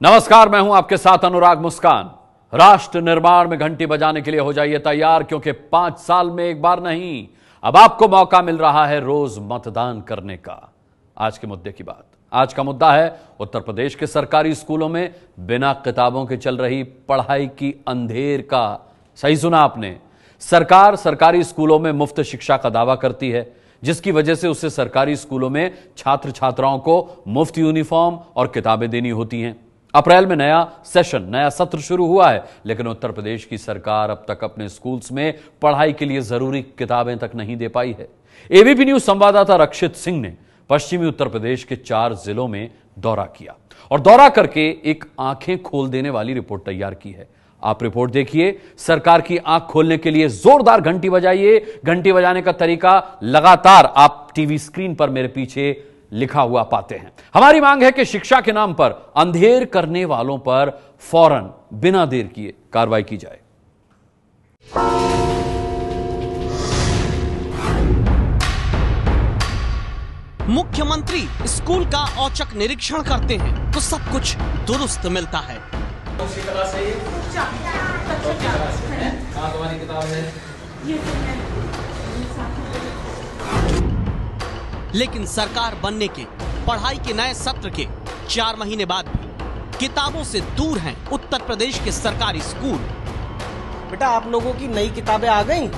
नमस्कार, मैं हूं आपके साथ अनुराग मुस्कान। राष्ट्र निर्माण में घंटी बजाने के लिए हो जाइए तैयार, क्योंकि 5 साल में एक बार नहीं, अब आपको मौका मिल रहा है रोज मतदान करने का। आज के मुद्दे की बात, आज का मुद्दा है उत्तर प्रदेश के सरकारी स्कूलों में बिना किताबों के चल रही पढ़ाई की अंधेर का। सही सुना आपने, सरकार सरकारी स्कूलों में मुफ्त शिक्षा का दावा करती है, जिसकी वजह से उससे सरकारी स्कूलों में छात्र छात्राओं को मुफ्त यूनिफॉर्म और किताबें देनी होती हैं। अप्रैल में नया सेशन, नया सत्र शुरू हुआ है, लेकिन उत्तर प्रदेश की सरकार अब तक अपने स्कूल्स में पढ़ाई के लिए जरूरी किताबें तक नहीं दे पाई है। एबीपी न्यूज संवाददाता रक्षित सिंह ने पश्चिमी उत्तर प्रदेश के 4 जिलों में दौरा किया और दौरा करके एक आंखें खोल देने वाली रिपोर्ट तैयार की है। आप रिपोर्ट देखिए। सरकार की आंख खोलने के लिए जोरदार घंटी बजाइए। घंटी बजाने का तरीका लगातार आप टीवी स्क्रीन पर मेरे पीछे लिखा हुआ पाते हैं। हमारी मांग है कि शिक्षा के नाम पर अंधेर करने वालों पर फौरन बिना देर किए कार्रवाई की जाए। मुख्यमंत्री स्कूल का औचक निरीक्षण करते हैं तो सब कुछ दुरुस्त मिलता है। उसी क्लास है ये? कहाँ तुम्हारी किताब है? लेकिन सरकार बनने के, पढ़ाई के नए सत्र के 4 महीने बाद भी किताबों से दूर हैं उत्तर प्रदेश के सरकारी स्कूल। बेटा, आप लोगों की नई किताबें आ गई?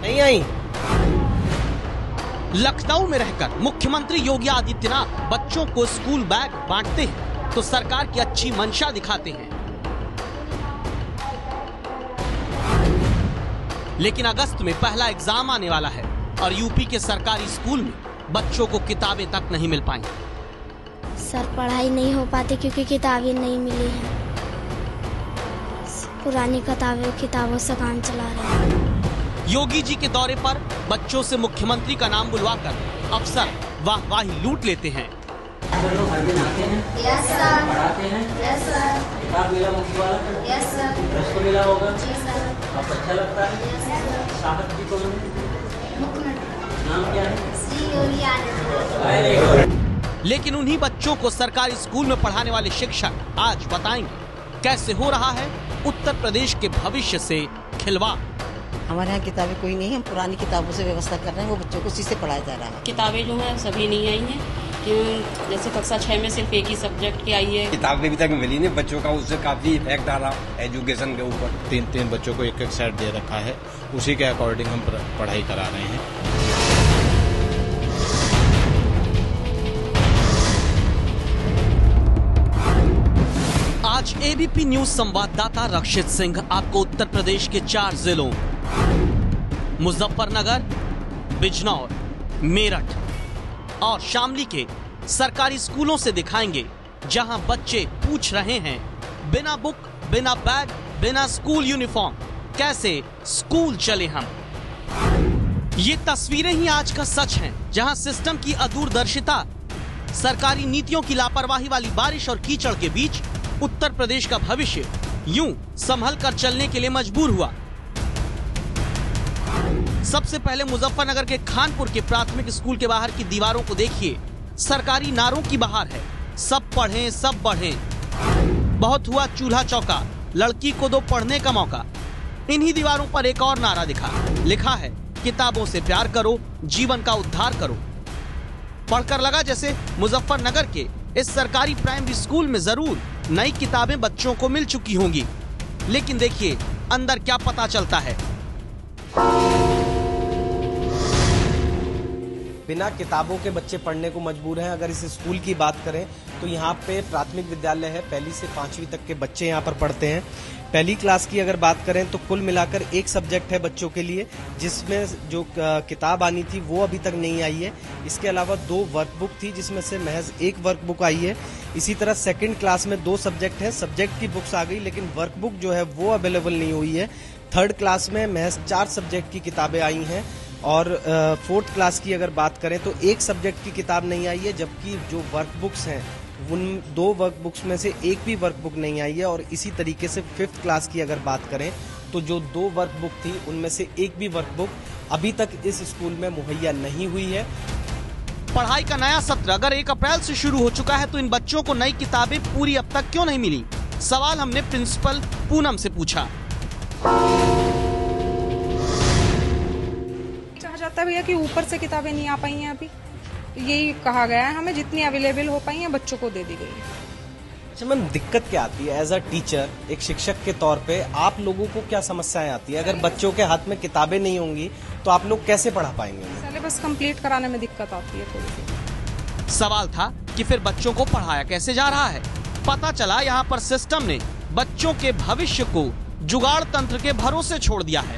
नहीं आई। लखनऊ में रहकर मुख्यमंत्री योगी आदित्यनाथ बच्चों को स्कूल बैग बांटते हैं तो सरकार की अच्छी मंशा दिखाते हैं, लेकिन अगस्त में पहला एग्जाम आने वाला है और यूपी के सरकारी स्कूल में बच्चों को किताबें तक नहीं मिल पाई। सर, पढ़ाई नहीं हो पाती क्योंकि किताबें नहीं मिली हैं। पुरानी किताबों से काम चला रहे हैं। योगी जी के दौरे पर बच्चों से मुख्यमंत्री का नाम बुलवाकर अफसर वाहवाही लूट लेते हैं। Yes sir. पढ़ाते हैं? Yes sir. किताब मिला मुफ्त वाला? Yes sir. ड्रेस को मिला होगा? जी सर। आपको अच्छा लगता है? Yes sir. साहब जी कौन है? नाम क्या है? श्री योगी आदित्यनाथ। लेकिन उन्हीं बच्चों को सरकारी स्कूल में पढ़ाने वाले शिक्षक आज बताएंगे कैसे हो रहा है उत्तर प्रदेश के भविष्य से खिलवाड़। हमारे यहाँ किताबें कोई नहीं है, हम पुरानी किताबों से व्यवस्था कर रहे हैं, वो बच्चों को उसी से पढ़ाया जा रहा है। किताबें जो है सभी नहीं आई हैं, क्यों? जैसे कक्षा 6 में सिर्फ एक ही सब्जेक्ट की आई है। किताबें अभी तक मिली नहीं बच्चों का, उससे काफी इफेक्ट डाला एजुकेशन के ऊपर। 3 बच्चों को एक सेट दे रखा है, उसी के अकॉर्डिंग हम पढ़ाई करा रहे हैं। आज एबीपी न्यूज संवाददाता रक्षित सिंह आपको उत्तर प्रदेश के 4 जिलों मुजफ्फरनगर, बिजनौर, मेरठ और शामली के सरकारी स्कूलों से दिखाएंगे, जहां बच्चे पूछ रहे हैं बिना बुक, बिना बैग, बिना स्कूल यूनिफॉर्म कैसे स्कूल चले हम। ये तस्वीरें ही आज का सच हैं, जहां सिस्टम की अदूरदर्शिता, सरकारी नीतियों की लापरवाही वाली बारिश और कीचड़ के बीच उत्तर प्रदेश का भविष्य यूं संभल कर चलने के लिए मजबूर हुआ। सबसे पहले मुजफ्फरनगर के खानपुर के प्राथमिक स्कूल के बाहर की दीवारों को देखिए। सरकारी नारों की बहार है, सब पढ़ें सब बढ़ें। बहुत हुआ चूल्हा चौका, लड़की को दो पढ़ने का मौका। इन्हीं दीवारों पर एक और नारा दिखा, लिखा है किताबों से प्यार करो, जीवन का उद्धार करो। पढ़कर लगा जैसे मुजफ्फरनगर के इस सरकारी प्राइमरी स्कूल में जरूर नई किताबें बच्चों को मिल चुकी होंगी, लेकिन देखिए अंदर क्या पता चलता है। बिना किताबों के बच्चे पढ़ने को मजबूर हैं। अगर इस स्कूल की बात करें तो यहाँ पे प्राथमिक विद्यालय है, 1ली से 5वीं तक के बच्चे यहाँ पर पढ़ते हैं। 1ली क्लास की अगर बात करें तो कुल मिलाकर एक सब्जेक्ट है बच्चों के लिए, जिसमें जो किताब आनी थी वो अभी तक नहीं आई है। इसके अलावा 2 वर्कबुक थी, जिसमें से महज 1 वर्कबुक आई है। इसी तरह 2nd क्लास में 2 सब्जेक्ट हैं, सब्जेक्ट की बुक्स आ गई, लेकिन वर्कबुक जो है वो अवेलेबल नहीं हुई है। 3rd क्लास में महज 4 सब्जेक्ट की किताबें आई हैं और 4th क्लास की अगर बात करें तो 1 सब्जेक्ट की किताब नहीं आई है, जबकि जो वर्कबुक्स हैं उन 2 वर्कबुक्स में से 1 भी वर्कबुक नहीं आई है। और इसी तरीके से 5th क्लास की अगर बात करें तो जो 2 वर्कबुक थी उनमें से 1 भी वर्कबुक अभी तक इस स्कूल में मुहैया नहीं हुई है। पढ़ाई का नया सत्र अगर 1 अप्रैल से शुरू हो चुका है तो इन बच्चों को नई किताबें पूरी अब तक क्यों नहीं मिली? सवाल हमने प्रिंसिपल पूनम से पूछा। कहा जाता है भैया कि ऊपर से किताबें नहीं आ पाई हैं, अभी यही कहा गया है हमें, जितनी अवेलेबल हो पाई हैं बच्चों को दे दी गई है। अच्छा मैम, दिक्कत क्या आती है एज अ टीचर, एक शिक्षक के तौर पे आप लोगों को क्या समस्याएं आती है? अगर बच्चों के हाथ में किताबें नहीं होंगी तो आप लोग कैसे पढ़ा पाएंगे? सिलेबस कंप्लीट कराने में दिक्कत आती है थोड़ी सी। सवाल था कि फिर बच्चों को पढ़ाया कैसे जा रहा है? पता चला यहाँ पर सिस्टम ने बच्चों के भविष्य को जुगाड़ तंत्र के भरोसे छोड़ दिया है।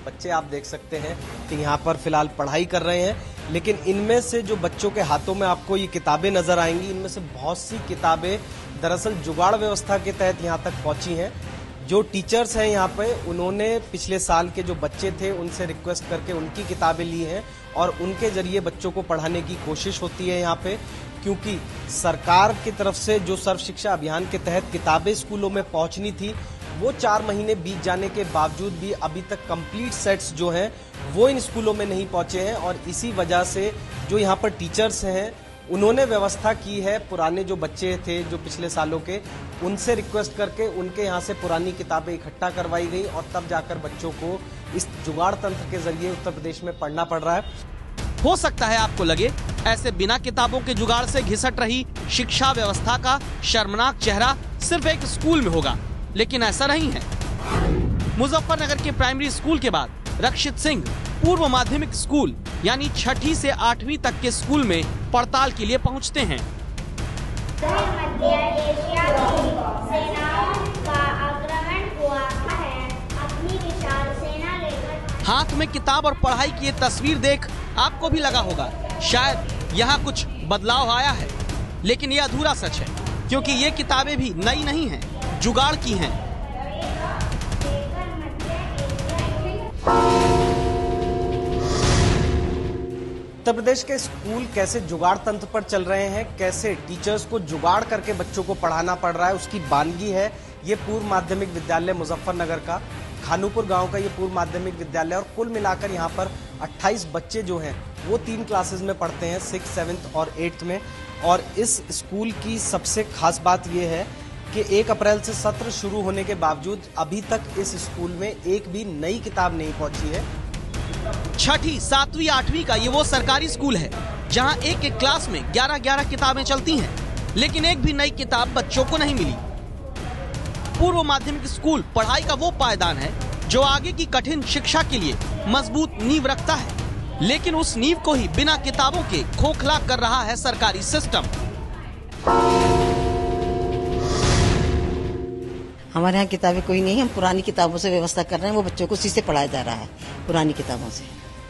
बच्चे आप देख सकते हैं कि यहाँ पर फिलहाल पढ़ाई कर रहे हैं, लेकिन इनमें से जो बच्चों के हाथों में आपको ये किताबें नजर आएंगी, इनमें से बहुत सी किताबें दरअसल जुगाड़ व्यवस्था के तहत यहाँ तक पहुंची हैं। जो टीचर्स हैं यहाँ पे, उन्होंने पिछले साल के जो बच्चे थे उनसे रिक्वेस्ट करके उनकी किताबें ली हैं और उनके जरिए बच्चों को पढ़ाने की कोशिश होती है यहाँ पे, क्योंकि सरकार की तरफ से जो सर्व शिक्षा अभियान के तहत किताबें स्कूलों में पहुंचनी थी, वो 4 महीने बीत जाने के बावजूद भी अभी तक कंप्लीट सेट्स जो हैं वो इन स्कूलों में नहीं पहुंचे हैं। और इसी वजह से जो यहाँ पर टीचर्स हैं उन्होंने व्यवस्था की है, पुराने जो बच्चे थे जो पिछले सालों के, उनसे रिक्वेस्ट करके उनके यहाँ से पुरानी किताबें इकट्ठा करवाई गई और तब जाकर बच्चों को इस जुगाड़ तंत्र के जरिए उत्तर प्रदेश में पढ़ना पड़ रहा है। हो सकता है आपको लगे ऐसे बिना किताबों के जुगाड़ से घिसट रही शिक्षा व्यवस्था का शर्मनाक चेहरा सिर्फ एक स्कूल में होगा, लेकिन ऐसा नहीं है। मुजफ्फरनगर के प्राइमरी स्कूल के बाद रक्षित सिंह पूर्व माध्यमिक स्कूल यानी 6ठी से 8वीं तक के स्कूल में पड़ताल के लिए पहुंचते हैं। हाथ में किताब और पढ़ाई की ये तस्वीर देख आपको भी लगा होगा शायद यहाँ कुछ बदलाव आया है, लेकिन ये अधूरा सच है, क्योंकि ये किताबें भी नई नहीं हैं, जुगाड़ की हैं। उत्तर प्रदेश के स्कूल कैसे जुगाड़ तंत्र पर चल रहे हैं, कैसे टीचर्स को जुगाड़ करके बच्चों को पढ़ाना पड़ रहा है, उसकी बानगी है ये पूर्व माध्यमिक विद्यालय मुजफ्फरनगर का, खानूपुर गांव का ये पूर्व माध्यमिक विद्यालय। और कुल मिलाकर यहाँ पर 28 बच्चे जो हैं वो 3 क्लासेस में पढ़ते हैं, 6th, 7th और 8th में। और इस स्कूल की सबसे खास बात ये है कि 1 अप्रैल से सत्र शुरू होने के बावजूद अभी तक इस स्कूल में एक भी नई किताब नहीं पहुंची है। 6ठी, 7वीं, 8वीं का ये वो सरकारी स्कूल है जहां एक एक क्लास में 11-11 किताबें चलती हैं, लेकिन एक भी नई किताब बच्चों को नहीं मिली। पूर्व माध्यमिक स्कूल पढ़ाई का वो पायदान है जो आगे की कठिन शिक्षा के लिए मजबूत नींव रखता है, लेकिन उस नींव को ही बिना किताबों के खोखला कर रहा है सरकारी सिस्टम। हमारे यहाँ किताबें कोई नहीं, हम पुरानी किताबों से व्यवस्था कर रहे हैं, वो बच्चों को उसी से पढ़ाया जा रहा है, पुरानी किताबों से।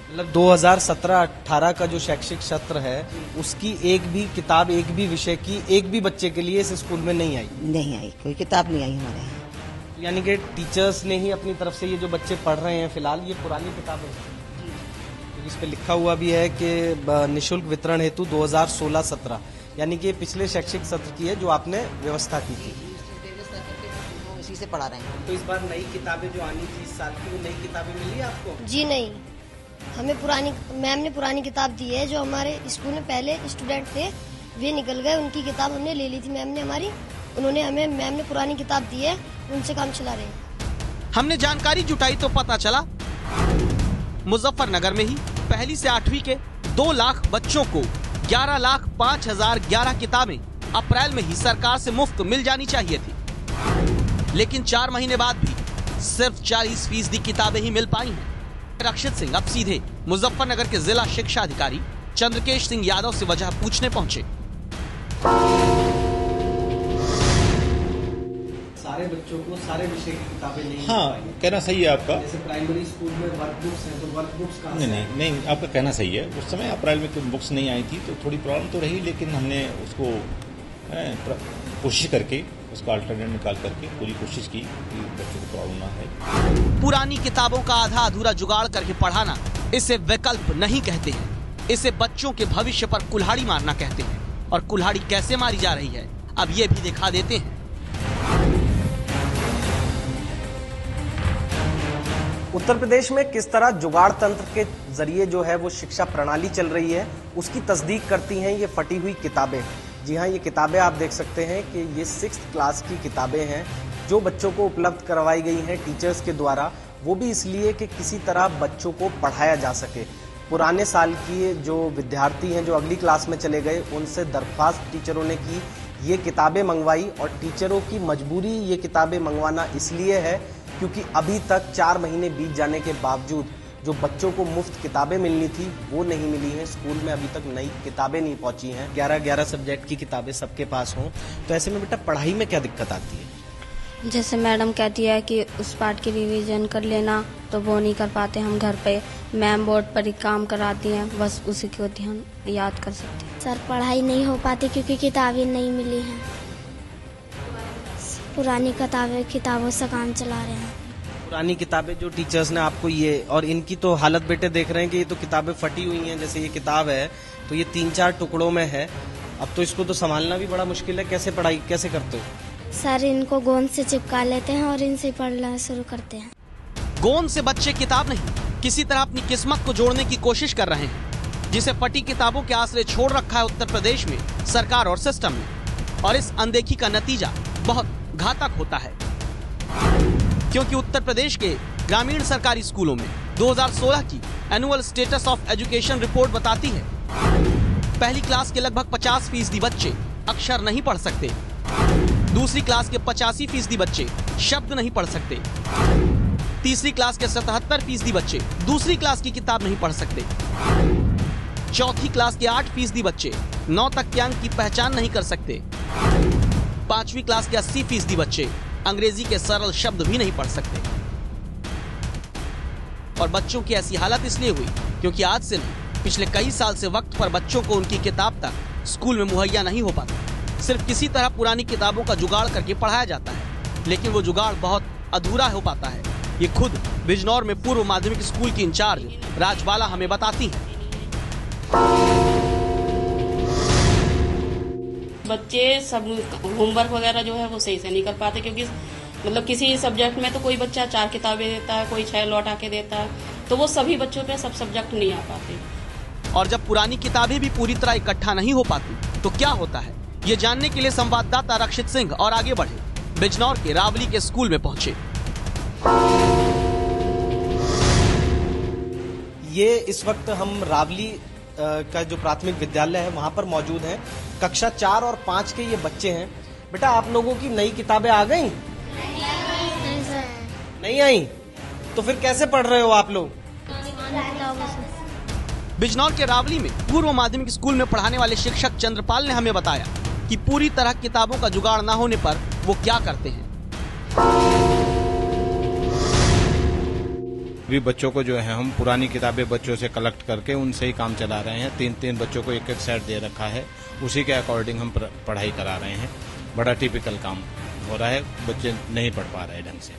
मतलब 2017-18 का जो शैक्षिक सत्र है उसकी एक भी किताब, एक भी विषय की एक भी बच्चे के लिए इस स्कूल में नहीं आई? नहीं आई, कोई किताब नहीं आई हमारे यहाँ। यानी कि टीचर्स ने ही अपनी तरफ से ये जो बच्चे पढ़ रहे हैं फिलहाल ये पुरानी किताबें हैं, तो इस पे लिखा हुआ भी है कि निःशुल्क वितरण हेतु 2016-17, यानी कि पिछले शैक्षिक सत्र की है जो आपने व्यवस्था की थी, उसी से पढ़ा रहे हैं। तो इस बार नई किताबें जो आनी थी इस साल की, वो नई किताबें मिली आपको? जी नहीं, हमें मैम ने पुरानी किताब दी है। जो हमारे स्कूल में पहले स्टूडेंट थे वे निकल गए, उनकी किताब हमने ले ली थी मैम ने हमारी, मैम ने पुरानी किताब दी है, उनसे काम चला रहे हैं। हमने जानकारी जुटाई तो पता चला मुजफ्फरनगर में ही 1ली से 8वीं के 2 लाख बच्चों को 11,05,011 किताबें अप्रैल में ही सरकार से मुफ्त मिल जानी चाहिए थी, लेकिन 4 महीने बाद भी सिर्फ 40% किताबें ही मिल पाई हैं। रक्षित सिंह अब सीधे मुजफ्फरनगर के जिला शिक्षा अधिकारी चंद्रकेश सिंह यादव से वजह पूछने पहुंचे। सारे बच्चों को सारे विषय की किताबें नहीं? हाँ, कहना सही है आपका। जैसे प्राइमरी स्कूल में वर्कबुक्स हैं तो वर्कबुक्स का नहीं, आपका कहना सही है। उस समय अप्रैल में कुछ बुक्स नहीं आई थी तो थोड़ी प्रॉब्लम तो रही, लेकिन हमने उसको कोशिश करके उसका अल्टरनेट निकाल करके पूरी कोशिश की कि बच्चों को प्रॉब्लम ना है। पुरानी किताबों का आधा अधूरा जुगाड़ करके पढ़ाना, इसे विकल्प नहीं कहते हैं, इसे बच्चों के भविष्य पर कुल्हाड़ी मारना कहते हैं। और कुल्हाड़ी कैसे मारी जा रही है अब ये भी दिखा देते हैं। उत्तर प्रदेश में किस तरह जुगाड़ तंत्र के जरिए जो है वो शिक्षा प्रणाली चल रही है, उसकी तस्दीक करती हैं ये फटी हुई किताबें। जी हाँ, ये किताबें आप देख सकते हैं कि ये 6th क्लास की किताबें हैं जो बच्चों को उपलब्ध करवाई गई हैं टीचर्स के द्वारा, वो भी इसलिए कि किसी तरह बच्चों को पढ़ाया जा सके। पुराने साल की जो विद्यार्थी हैं जो अगली क्लास में चले गए, उनसे दरख्वास्त टीचरों ने की, ये किताबें मंगवाई, और टीचरों की मजबूरी ये किताबें मंगवाना इसलिए है क्योंकि अभी तक 4 महीने बीत जाने के बावजूद जो बच्चों को मुफ्त किताबें मिलनी थी वो नहीं मिली हैं। स्कूल में अभी तक नई किताबें नहीं पहुंची हैं। 11-11 सब्जेक्ट की किताबें सबके पास हों, तो ऐसे में बेटा पढ़ाई में क्या दिक्कत आती है? जैसे मैडम कहती है कि उस पार्ट की रिवीजन कर लेना, तो वो नहीं कर पाते हम घर पे। मैम बोर्ड पर ही काम कराती हैं, बस उसी को ध्यान याद कर सकते हैं। सर पढ़ाई नहीं हो पाती क्योंकि किताबें नहीं मिली हैं। पुरानी किताबों से काम चला रहे हैं। पुरानी किताबें जो टीचर्स ने आपको ये, और इनकी तो हालत बेटे देख रहे हैं कि ये तो किताबें फटी हुई हैं। जैसे ये किताब है तो ये 3-4 टुकड़ों में है। अब तो इसको तो संभालना भी बड़ा मुश्किल है। कैसे पढ़ाई कैसे करते हो? सर इनको गोंद से चिपका लेते हैं और इनसे पढ़ना शुरू करते हैं। गोंद से बच्चे किताब नहीं, किसी तरह अपनी किस्मत को जोड़ने की कोशिश कर रहे हैं, जिसे फटी किताबों के आसरे छोड़ रखा है उत्तर प्रदेश में सरकार और सिस्टम ने। और इस अनदेखी का नतीजा बहुत घातक होता है, क्योंकि उत्तर प्रदेश के ग्रामीण सरकारी स्कूलों में 2016 की annual status of education report बताती है पहली क्लास के लगभग 50% बच्चे अक्षर नहीं पढ़ सकते, दूसरी क्लास के 85% बच्चे शब्द नहीं पढ़ सकते, तीसरी क्लास के 77% बच्चे दूसरी क्लास की किताब नहीं पढ़ सकते, चौथी क्लास के 8% बच्चे 9 तक के अंक की पहचान नहीं कर सकते, 5वीं क्लास के 80% बच्चे अंग्रेजी के सरल शब्द भी नहीं पढ़ सकते। और बच्चों की ऐसी हालत इसलिए हुई क्योंकि आज से नहीं, पिछले कई साल से वक्त पर बच्चों को उनकी किताब तक स्कूल में मुहैया नहीं हो पाता। सिर्फ किसी तरह पुरानी किताबों का जुगाड़ करके पढ़ाया जाता है, लेकिन वो जुगाड़ बहुत अधूरा हो पाता है। ये खुद बिजनौर में पूर्व माध्यमिक स्कूल की इंचार्ज राजबाला हमें बताती हैं। बच्चे सब होमवर्क वगैरह जो है वो सही से नहीं कर पाते, क्योंकि मतलब किसी सब्जेक्ट में तो कोई बच्चा 4 किताबें देता है, कोई 6 लौटा के देता है, तो वो सभी बच्चों पे सब सब्जेक्ट नहीं आ पाते। और जब पुरानी किताबें भी पूरी तरह इकट्ठा नहीं हो पाती तो क्या होता है, ये जानने के लिए संवाददाता रक्षित सिंह और आगे बढ़े बिजनौर के रावली के स्कूल में पहुंचे। ये इस वक्त हम रावली का जो प्राथमिक विद्यालय है वहां पर मौजूद हैं। कक्षा 4 और 5 के ये बच्चे हैं। बेटा आप लोगों की नई किताबें आ गई? नहीं आई? तो फिर कैसे पढ़ रहे हो आप लोग? बिजनौर के रावली में पूर्व माध्यमिक स्कूल में पढ़ाने वाले शिक्षक चंद्रपाल ने हमें बताया कि पूरी तरह किताबों का जुगाड़ न होने पर वो क्या करते हैं। भी बच्चों को जो है हम पुरानी किताबें बच्चों से कलेक्ट करके उनसे ही काम चला रहे हैं। 3-3 बच्चों को एक सेट दे रखा है, उसी के अकॉर्डिंग हम पढ़ाई करा रहे हैं। बड़ा टिपिकल काम हो रहा है, बच्चे नहीं पढ़ पा रहे ढंग से।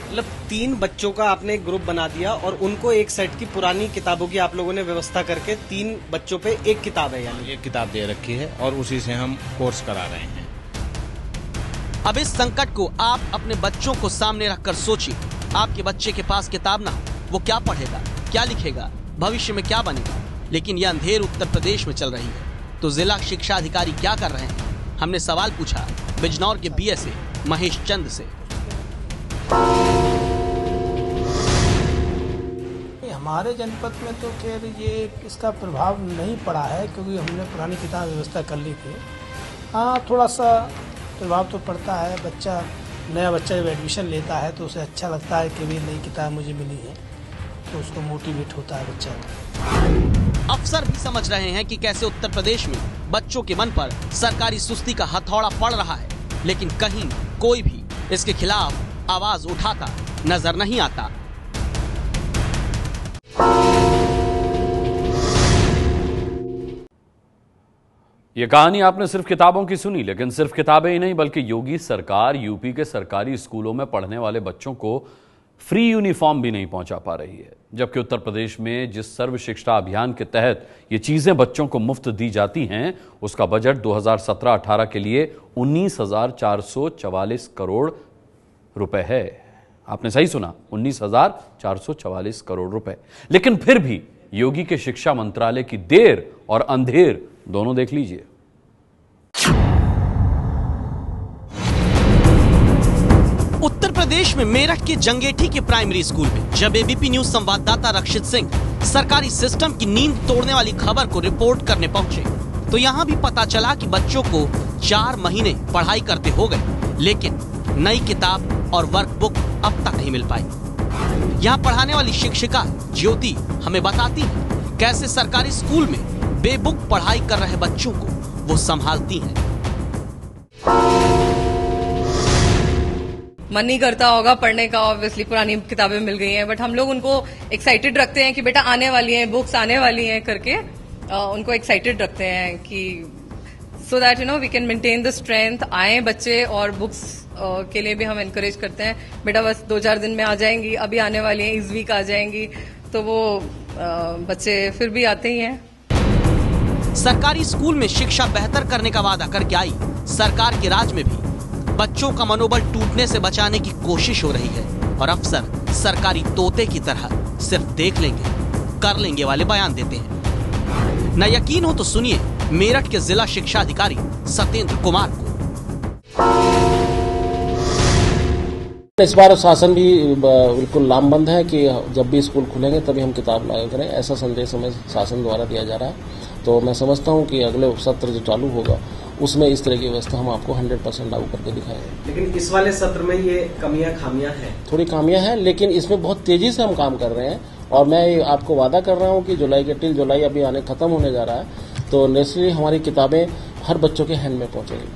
मतलब 3 बच्चों का आपने एक ग्रुप बना दिया और उनको एक सेट की पुरानी किताबों की आप लोगों ने व्यवस्था करके 3 बच्चों पे एक किताब है, यानी एक किताब दे रखी है और उसी से हम कोर्स करा रहे हैं। अब इस संकट को आप अपने बच्चों को सामने रखकर सोचिए, आपके बच्चे के पास किताब ना हो, वो क्या पढ़ेगा, क्या लिखेगा, भविष्य में क्या बनेगा। लेकिन यह अंधेर उत्तर प्रदेश में चल रही है, तो जिला शिक्षा अधिकारी क्या कर रहे हैं? हमने सवाल पूछा बिजनौर के बीएसए महेश चंद से। हमारे जनपद में तो खैर ये इसका प्रभाव नहीं पड़ा है, क्योंकि हमने पुरानी किताब व्यवस्था कर ली थी। हाँ, थोड़ा सा प्रभाव तो पड़ता है। नया बच्चा जब एडमिशन लेता है तो उसे अच्छा लगता है कि भी नई किताब मुझे मिली है, तो उसको मोटिवेट होता है बच्चा। अफसर भी समझ रहे हैं कि कैसे उत्तर प्रदेश में बच्चों के मन पर सरकारी सुस्ती का हथौड़ा पड़ रहा है, लेकिन कहीं कोई भी इसके खिलाफ आवाज उठाता नजर नहीं आता। ये कहानी आपने सिर्फ किताबों की सुनी, लेकिन सिर्फ किताबें ही नहीं बल्कि योगी सरकार यूपी के सरकारी स्कूलों में पढ़ने वाले बच्चों को फ्री यूनिफॉर्म भी नहीं पहुंचा पा रही है। जबकि उत्तर प्रदेश में जिस सर्व शिक्षा अभियान के तहत ये चीजें बच्चों को मुफ्त दी जाती हैं, उसका बजट 2017-18 के लिए 19,444 करोड़ रुपए है। आपने सही सुना, 19,444 करोड़ रुपए। लेकिन फिर भी योगी के शिक्षा मंत्रालय की देर और अंधेर दोनों देख लीजिए। उत्तर प्रदेश में मेरठ के जंगेठी के प्राइमरी स्कूल में जब एबीपी न्यूज संवाददाता रक्षित सिंह सरकारी सिस्टम की नींद तोड़ने वाली खबर को रिपोर्ट करने पहुंचे, तो यहाँ भी पता चला कि बच्चों को 4 महीने पढ़ाई करते हो गए, लेकिन नई किताब और वर्कबुक अब तक नहीं मिल पाई। यहाँ पढ़ाने वाली शिक्षिका ज्योति हमें बताती है कैसे सरकारी स्कूल में बेबुक पढ़ाई कर रहे बच्चों को वो संभालती हैं। मन नहीं करता होगा पढ़ने का, ऑब्वियसली पुरानी किताबें मिल गई हैं, बट हम लोग उनको एक्साइटेड रखते हैं कि बेटा आने वाली हैं, बुक्स आने वाली हैं करके उनको एक्साइटेड रखते हैं कि so that we can maintain the strength. आए बच्चे और बुक्स के लिए भी हम एनकरेज करते हैं, बेटा बस 2-4 दिन में आ जाएंगी, अभी आने वाली हैं, इस वीक आ जाएंगी, तो वो बच्चे फिर भी आते ही हैं। सरकारी स्कूल में शिक्षा बेहतर करने का वादा करके आई सरकार के राज में भी बच्चों का मनोबल टूटने से बचाने की कोशिश हो रही है और अफसर सरकारी तोते की तरह सिर्फ देख लेंगे कर लेंगे वाले बयान देते हैं। न यकीन हो तो सुनिए मेरठ के जिला शिक्षा अधिकारी सत्येंद्र कुमार को। इस बार शासन भी बिल्कुल लामबंद है कि जब भी स्कूल खुलेंगे तभी हम किताब लाया करें, ऐसा संदेश हमें शासन द्वारा दिया जा रहा है। तो मैं समझता हूं कि अगले सत्र जो चालू होगा उसमें इस तरह की व्यवस्था हम आपको 100% लागू करके दिखाएंगे। लेकिन इस वाले सत्र में ये कमियां खामियां हैं, थोड़ी खामियां हैं, लेकिन इसमें बहुत तेजी से हम काम कर रहे हैं और मैं आपको वादा कर रहा हूं कि जुलाई के टिल जुलाई अभी आने खत्म होने जा रहा है, तो नेचुरली हमारी किताबें हर बच्चों के हैंड में पहुंचेगी।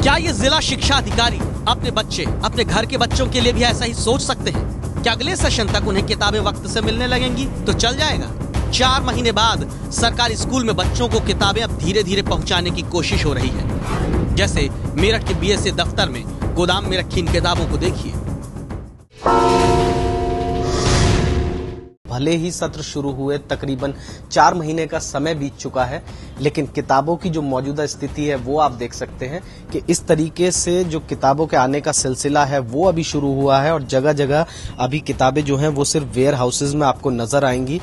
क्या ये जिला शिक्षा अधिकारी अपने बच्चे, अपने घर के बच्चों के लिए भी ऐसा ही सोच सकते हैं? क्या अगले सेशन तक उन्हें किताबें वक्त से मिलने लगेंगी तो चल जाएगा? 4 महीने बाद सरकारी स्कूल में बच्चों को किताबें अब धीरे धीरे पहुंचाने की कोशिश हो रही है। जैसे मेरठ के बीएसए दफ्तर में गोदाम में रखी इन किताबों को देखिए। भले ही सत्र शुरू हुए तकरीबन 4 महीने का समय बीत चुका है, लेकिन किताबों की जो मौजूदा स्थिति है वो आप देख सकते हैं कि इस तरीके से जो किताबों के आने का सिलसिला है वो अभी शुरू हुआ है और जगह जगह अभी किताबें जो हैं वो सिर्फ वेयर हाउसेज में आपको नजर आएंगी।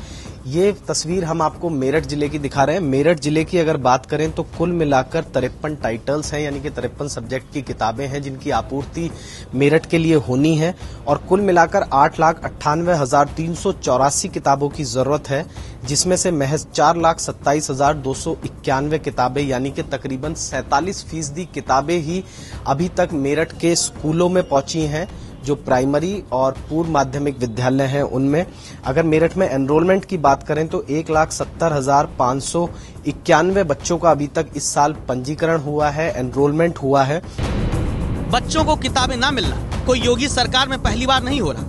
ये तस्वीर हम आपको मेरठ जिले की दिखा रहे हैं। मेरठ जिले की अगर बात करें तो कुल मिलाकर 53 टाइटल्स हैं, यानी कि 53 सब्जेक्ट की किताबें हैं जिनकी आपूर्ति मेरठ के लिए होनी है और कुल मिलाकर 8,98,384 किताबों की जरूरत है, जिसमें से महज 4,27,291 किताबें यानी कि तकरीबन 47% किताबें ही अभी तक मेरठ के स्कूलों में पहुंची हैं, जो प्राइमरी और पूर्व माध्यमिक विद्यालय हैं उनमें। अगर मेरठ में एनरोलमेंट की बात करें तो 1,70,591 बच्चों का अभी तक इस साल पंजीकरण हुआ है, एनरोलमेंट हुआ है। बच्चों को किताबें ना मिलना कोई योगी सरकार में पहली बार नहीं हो रहा।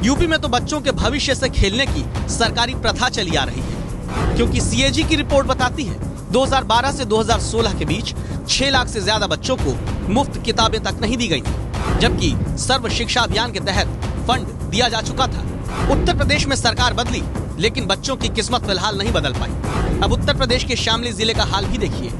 यूपी में तो बच्चों के भविष्य से खेलने की सरकारी प्रथा चली आ रही है, क्योंकि सीएजी की रिपोर्ट बताती है 2012 से 2016 के बीच 6 लाख से ज्यादा बच्चों को मुफ्त किताबें तक नहीं दी गई थी, जबकि सर्व शिक्षा अभियान के तहत फंड दिया जा चुका था। उत्तर प्रदेश में सरकार बदली, लेकिन बच्चों की किस्मत फिलहाल नहीं बदल पाई। अब उत्तर प्रदेश के शामली जिले का हाल भी देखिए।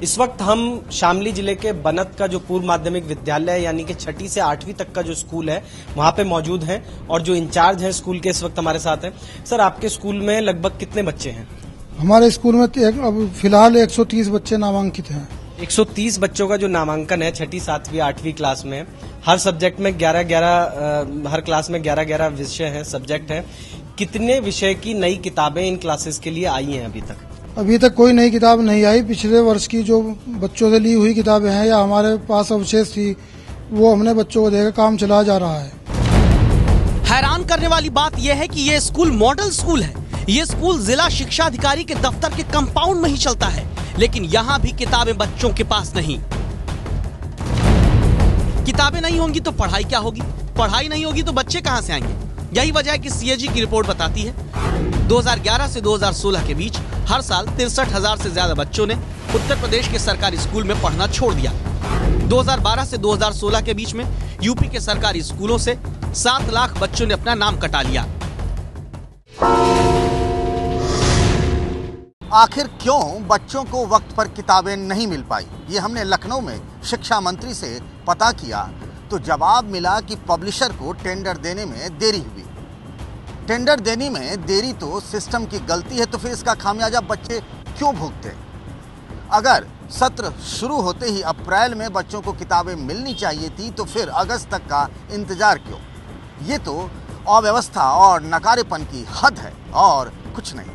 इस वक्त हम शामली जिले के बनत का जो पूर्व माध्यमिक विद्यालय है, यानी कि 6ठी से 8वीं तक का जो स्कूल है, वहां पे मौजूद हैं और जो इंचार्ज हैं स्कूल के इस वक्त हमारे साथ हैं। सर, आपके स्कूल में लगभग कितने बच्चे हैं? हमारे स्कूल में अब फिलहाल 130 बच्चे नामांकित हैं। 130 बच्चों का जो नामांकन है 6ठी, 7वीं, 8वीं क्लास में, हर सब्जेक्ट में 11-11 हर क्लास में 11-11 विषय हैं, सब्जेक्ट हैं। कितने विषय की नई किताबें इन क्लासेस के लिए आई हैं अभी तक? अभी तक कोई नई किताब नहीं आई। पिछले वर्ष की जो बच्चों से ली हुई किताबें हैं या हमारे पास अवशेष थी वो हमने बच्चों को देकर काम चलाया जा रहा है। हैरान करने वाली बात यह है कि ये स्कूल मॉडल स्कूल है। ये स्कूल जिला शिक्षा अधिकारी के दफ्तर के कंपाउंड में ही चलता है, लेकिन यहाँ भी किताबें बच्चों के पास नहीं। किताबें नहीं होंगी तो पढ़ाई क्या होगी? पढ़ाई नहीं होगी तो बच्चे कहां से आएंगे? यही वजह है कि सीएजी की रिपोर्ट बताती है 2011 से 2016 के बीच हर साल 63,000 से ज्यादा बच्चों ने उत्तर प्रदेश के सरकारी स्कूल में पढ़ना छोड़ दिया। 2012 से 2016 के बीच में यूपी के सरकारी स्कूलों से 7 लाख बच्चों ने अपना नाम कटा लिया। आखिर क्यों बच्चों को वक्त पर किताबें नहीं मिल पाई, ये हमने लखनऊ में शिक्षा मंत्री से पता किया तो जवाब मिला कि पब्लिशर को टेंडर देने में देरी हुई। टेंडर देने में देरी तो सिस्टम की गलती है, तो फिर इसका खामियाजा बच्चे क्यों भुगते? अगर सत्र शुरू होते ही अप्रैल में बच्चों को किताबें मिलनी चाहिए थी तो फिर अगस्त तक का इंतजार क्यों? ये तो अव्यवस्था और नकारेपन की हद है और कुछ नहीं।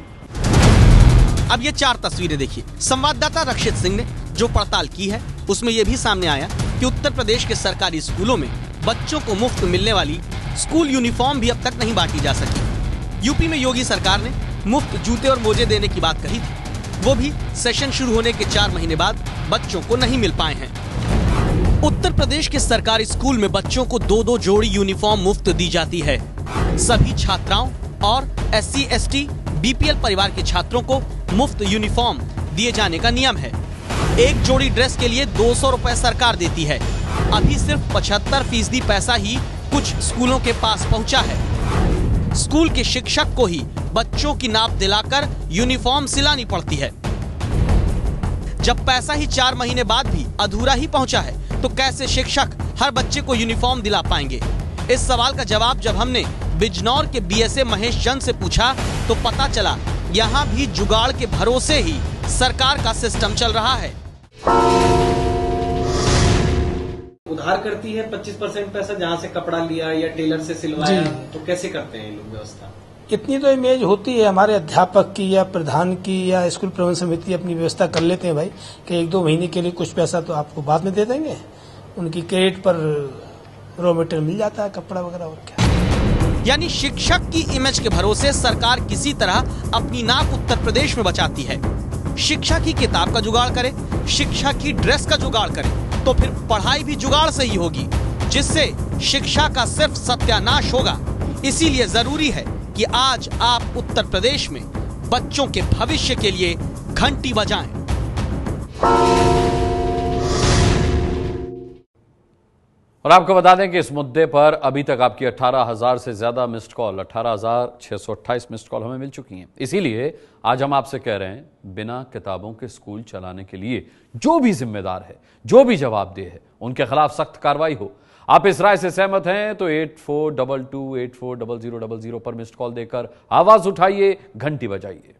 अब ये 4 तस्वीरें देखिए। संवाददाता रक्षित सिंह ने जो पड़ताल की है उसमें यह भी सामने आया कि उत्तर प्रदेश के सरकारी स्कूलों में बच्चों को मुफ्त मिलने वाली स्कूल यूनिफॉर्म भी अब तक नहीं बांटी जा सकी। यूपी में योगी सरकार ने मुफ्त जूते और मोजे देने की बात कही थी, वो भी सेशन शुरू होने के 4 महीने बाद बच्चों को नहीं मिल पाए हैं। उत्तर प्रदेश के सरकारी स्कूल में बच्चों को 2-2 जोड़ी यूनिफॉर्म मुफ्त दी जाती है। सभी छात्राओं और SC, ST, BPL परिवार के छात्रों को मुफ्त यूनिफॉर्म दिए जाने का नियम है। एक जोड़ी ड्रेस के लिए 200 रुपए सरकार देती है। अभी सिर्फ 75% पैसा ही कुछ स्कूलों के पास पहुंचा है। स्कूल के शिक्षक को ही बच्चों की नाप दिलाकर यूनिफॉर्म सिलानी पड़ती है। जब पैसा ही 4 महीने बाद भी अधूरा ही पहुंचा है तो कैसे शिक्षक हर बच्चे को यूनिफॉर्म दिला पाएंगे? इस सवाल का जवाब जब हमने बिजनौर के BSA महेश चंद से पूछा तो पता चला यहाँ भी जुगाड़ के भरोसे ही सरकार का सिस्टम चल रहा है। उधार करती है 25% पैसा, जहाँ से कपड़ा लिया या टेलर से सिलवाया, तो कैसे करते हैं लोग व्यवस्था? इतनी तो इमेज होती है हमारे अध्यापक की या प्रधान की या स्कूल प्रबंधन समिति अपनी व्यवस्था कर लेते हैं भाई कि 1-2 महीने के लिए कुछ पैसा तो आपको बाद में दे देंगे। उनकी क्रेडिट पर रॉ मटेरियल मिल जाता है, कपड़ा वगैरह और क्या। यानी शिक्षक की इमेज के भरोसे सरकार किसी तरह अपनी नाक उत्तर प्रदेश में बचाती है। शिक्षा की किताब का जुगाड़ करे, शिक्षा की ड्रेस का जुगाड़ करे, तो फिर पढ़ाई भी जुगाड़ से ही होगी, जिससे शिक्षा का सिर्फ सत्यानाश होगा। इसीलिए जरूरी है कि आज आप उत्तर प्रदेश में बच्चों के भविष्य के लिए घंटी बजाएं। और आपको बता दें कि इस मुद्दे पर अभी तक आपकी 18,000 से ज्यादा मिस्ड कॉल, 18,628 मिस्ड कॉल हमें मिल चुकी हैं। इसीलिए आज हम आपसे कह रहे हैं, बिना किताबों के स्कूल चलाने के लिए जो भी जिम्मेदार है, जो भी जवाबदेह है, उनके खिलाफ सख्त कार्रवाई हो। आप इस राय से सहमत हैं तो 8422 840000 पर मिस्ड कॉल देकर आवाज उठाइए, घंटी बजाइए।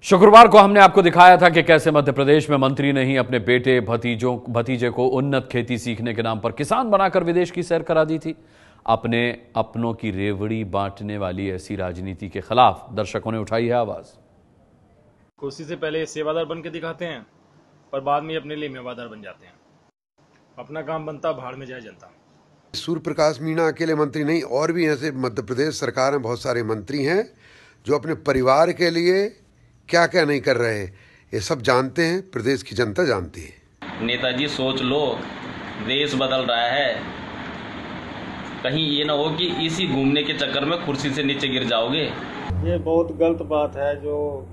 शुक्रवार को हमने आपको दिखाया था कि कैसे मध्य प्रदेश में मंत्री ने ही अपने बेटे भतीजे को उन्नत खेती सीखने के नाम पर किसान बनाकर विदेश की सैर करा दी थी। अपने अपनों की रेवड़ी बांटने वाली ऐसी राजनीति के खिलाफ दर्शकों ने उठाई है आवाज। कुर्सी से पहले सेवादार बन के दिखाते हैं और बाद में अपने लिए मेवादार बन जाते हैं। अपना काम बनता, भाड़ में जाए जनता। सूर्य प्रकाश मीणा अकेले मंत्री नहीं, और भी ऐसे मध्य प्रदेश सरकार में बहुत सारे मंत्री हैं जो अपने परिवार के लिए क्या क्या नहीं कर रहे हैं, ये सब जानते हैं, प्रदेश की जनता जानती है। नेताजी सोच लो, देश बदल रहा है, कहीं ये ना हो कि इसी घूमने के चक्कर में कुर्सी से नीचे गिर जाओगे। ये बहुत गलत बात है, जो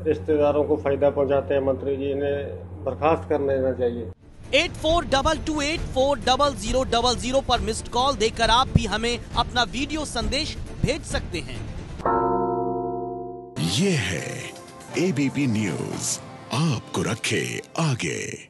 रिश्तेदारों को फायदा पहुंचाते हैं मंत्री जी, इन्हें बर्खास्त कर देना चाहिए। 8422840000 पर मिस्ड कॉल देकर आप भी हमें अपना वीडियो संदेश भेज सकते हैं। ये है ABP न्यूज, आपको रखे आगे।